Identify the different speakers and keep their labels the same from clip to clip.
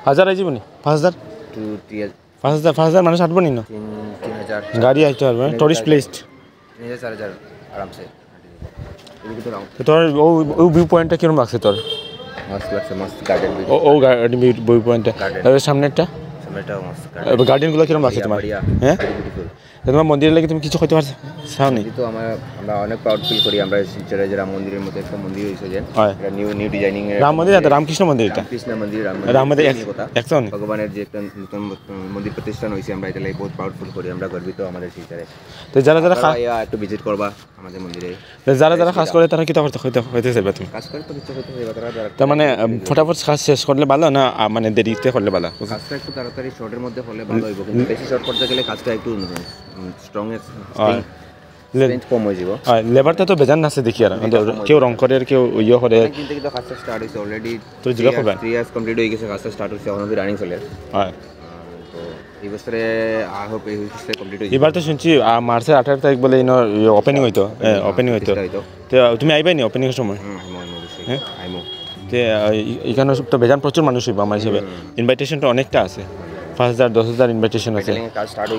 Speaker 1: 1000 I যাবনি 5000 5000 মানুষ আটবনি না
Speaker 2: 3000
Speaker 1: গাড়ি আইতে পারবে টুরিস্ট প্লেস
Speaker 2: 3000 আরামসে
Speaker 1: তোর ও ভিউ পয়েন্টটা কিরকম লাগছে তোর
Speaker 2: মস্ত লাগছে মস্ত গার্ডেন
Speaker 1: ও গার্ডেন ভিউ পয়েন্টটা সামনেরটা
Speaker 2: সামনেটাও
Speaker 1: গার্ডেনগুলো কিরকম লাগছে তোমার হ্যাঁ তোমার মন্দিরের লাগে তুমি কিছু করতে পারছো সামনে
Speaker 2: তো আমরা অনেক প্রাউড ফিল করি আমরা শিলচরে যে রাম মন্দিরের মধ্যে একটা মন্দির হয়েছে যে নিউ ডিজাইনিং এর
Speaker 1: রাম মন্দির রামকৃষ্ণ মন্দির এটা
Speaker 2: কৃষ্ণ মন্দির
Speaker 1: রাম মন্দির একজন
Speaker 2: ভগবানের যে একটা নতুন মন্দির প্রতিষ্ঠান হয়েছে আমরা এটা লাগে বহুত প্রাউড ফিল করি আমরা গর্বিত আমাদের শিলচরে
Speaker 1: তো যারা
Speaker 2: একটু ভিজিট করবা আমাদের মন্দিরে
Speaker 1: যারা কাজ করে তারা কি করতে হইতে চাইবে তুমি
Speaker 2: কাজ করে তো কিছু হইতে চাইবে
Speaker 1: তার মানে ফটাফট কাজ শেষ করলে ভালো না মানে দেরিতে করলে ভালো
Speaker 2: কাজটা একটু তাড়াতাড়ি শর্টের মধ্যে হলে ভালো হইব কিন্তু বেশি শর্ট করতে গেলে কাজটা একটু স্ট্রং কম হয়ে যাব
Speaker 1: লেবারটা তো বেজান আছে দেখি আর কেউ রং করে কেউ ইয়ে করে
Speaker 2: কিন্তু কাজটা স্টার্ট হইছে অলরেডি
Speaker 1: তো জিরো করবেন
Speaker 2: 3 ইয়ার্স কমপ্লিট হয়ে গেছে কাজটা স্টার্ট হইছে এখন রানিং চলে
Speaker 1: হয়
Speaker 2: তো এই বছরে আই হোপ এই বছরে কমপ্লিট হয়ে
Speaker 1: এবার তো শুনছি মার্চের 18 তারিখ বলে ওপেনিং হইতো ওপেনিং হইতো তো তুমি আইবাই নি ওপেনিং এর সময়
Speaker 2: হ্যাঁ আইমো
Speaker 1: তো এখানে তো বেজান প্রচুর মানুষ হইব আমার হিসেবে ইনভাইটেশনটা অনেকটা আছে 5000 10000 ইনভাইটেশন আছে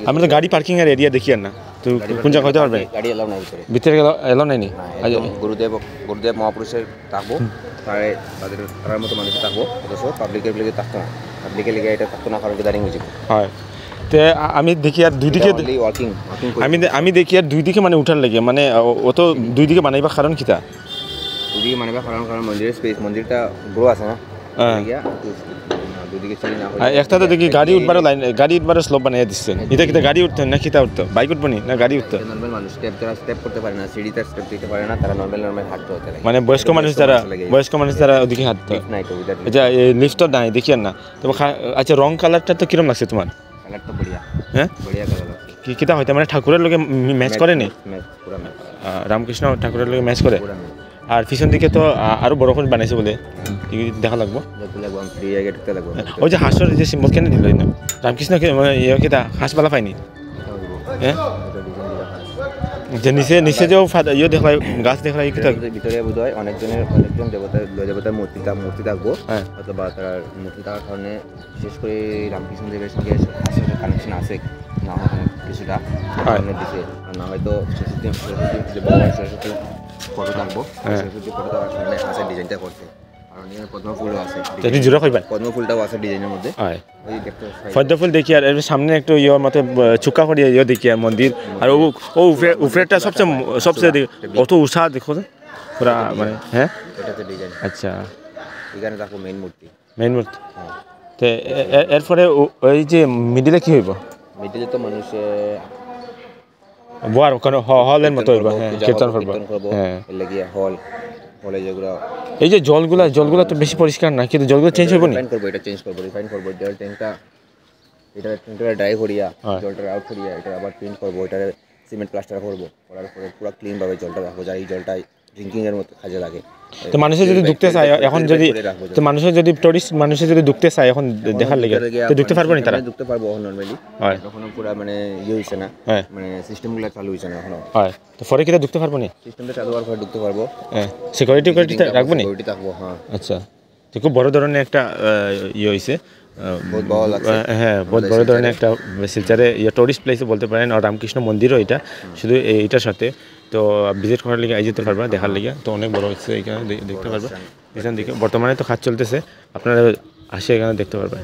Speaker 1: আমরা তো গাড়ি পার্কিং এর এরিয়া দেখি আর না তো কোন জায়গা হইতে পারবে
Speaker 2: গাড়ি এলাও নাই
Speaker 1: ভিতরে এলাও নাই নি
Speaker 2: গুরুদেব মহাপুরুষের থাকবো তার মতো মানুষ থাকবো অথচ পাবলিকের লিগে থাকতো না পাবলিকের লিগে এটা থাকতো না কারণ দাঁড়িয়ে হয়েছে
Speaker 1: হয় তো আমি দেখি আর দুই দিকে আমি দেখি আর দুই দিকে মানে উঠার লাগে মানে ও তো দুই দিকে বানাইবা কারণ কিতা
Speaker 2: দুই দিকে বানাইবা কারণ মন্দিরের স্পেস মন্দিরটা গ্রো আছে না
Speaker 1: একটা তো দেখি গাড়ি উঠবার স্লোপ বানিয়ে দিচ্ছেন এটা কিতা গাড়ি উঠতেন না কিতা উঠতো বাইক উঠবো নি না গাড়ি উঠতো
Speaker 2: নর্মাল মানুষ স্টেপ করতে পারে না সিঁড়িতে স্টেপ দিতে পারে না তারা নর্মাল হাঁটতে হতে লাগে
Speaker 1: মানে বয়স্ক মানুষ যারা ওদিকে হাঁটতো আচ্ছা লিফট তো নাই দেখি আর না তবে আচ্ছা রং কালারটা তো কিরম লাগছে তোমার
Speaker 2: কালারটা বড়িয়া
Speaker 1: হ্যাঁ
Speaker 2: বড়িয়া কালার
Speaker 1: কি কিতা হইতে মানে ঠাকুরের লগে ম্যাচ করে নি রামকৃষ্ণ ঠাকুরের লগে ম্যাচ করে আর পিছন দিকে তো আরো বড় করে বানাইছে বলে দেখা লাগবো ওই যে হাঁসের যে সিম্বল কেন দিল না রামকৃষ্ণ কিতা হাঁসপালা পাইনি হ্যাঁ যে নিচে যে ইয়ে দেখলাই গাছ দেখলাই
Speaker 2: ভিতরে বোধ হয় অনেকজন দেবতার মূর্তি থাকবো অথবা তার মূর্তি থাকার কারণে বিশেষ করে রামকৃষ্ণ দেবের সঙ্গে হাঁসের কানেকশন আছে না কিছুটা দিছে না হয়তো সরস্বতী ফটো থাকবো সরস্বতী ফটো থাকার কারণে হাঁসের ডিজাইনটা করছে কারণ এখানে পদ্মফুলও আছে পদ্মফুলটাও আছে ডিজাইনের মধ্যে
Speaker 1: পদ্মফুল দেখি আর এর সামনে একটু ইয়ের মতো চুক্কা করিয়া ইয়ে দেখি আর মন্দির আর ও উপরেরটা সবচেয়ে অত উষা দেখো পুরা মানে হ্যাঁ আচ্ছা
Speaker 2: এখানে দেখো মেইন মূর্তি
Speaker 1: তো এরপরে ওই যে মিডিলে কি হইব
Speaker 2: মিডিলে তো মানুষ
Speaker 1: বোয়ার ওখানে হলের মতো হইব হ্যাঁ কীর্তন করবো
Speaker 2: হ্যাঁ লাগিয়ে হলে যেগুলো
Speaker 1: এই যে জলগুলা তো বেশি পরিষ্কার না কিন্তু জলগুলো চেঞ্জ হইব না
Speaker 2: এটা চেঞ্জ করবো রিফাইন করবো এটার ট্যাঙ্কটা এটা ড্রাই করিয়া জলটা আউট করিয়া এটা আবার প্রিন্ট করবো এটা সিমেন্ট প্লাস্টার করবো করার পরে পুরো ক্লিনভাবে জলটা রাখবো যা এই জলটা ড্রিঙ্কিংয়ের মতো কাজে লাগে
Speaker 1: তো মানুষের যদি ঢুকতে চায় এখন যদি তো মানুষের যদি টুরিস্ট যদি ঢুকতে চায় এখন দেখার লাগে তো ঢুকতে পারবো না তারা
Speaker 2: ঢুকতে পারবো নরমালি এখনো পুরো মানে ইয়ে হইছে না মানে সিস্টেমগুলো চালু হইছে না এখনো
Speaker 1: তো পরে কি ঢুকতে পারবো না
Speaker 2: সিস্টেমটা চালু হওয়ার পরে ঢুকতে পারবো
Speaker 1: সিকিউরিটি রাখবো না
Speaker 2: সিকিউরিটি থাকবো হ্যাঁ
Speaker 1: আচ্ছা তো খুব বড় ধরনের একটা ইয়ে হইছে বহুত বড় ধরনের একটা শিলচরে টুরিস্ট প্লেসে বলতে পারেন আর রামকৃষ্ণ মন্দিরও এটা শুধু এইটার সাথে তো ভিজিট করার লিগে যেতে পারবা দেখার লিগে তো অনেক বড় হচ্ছে এখানে দেখতে পারবা এখান থেকে বর্তমানে তো কাজ চলতেছে আপনারা আসে এখানে দেখতে পারবেন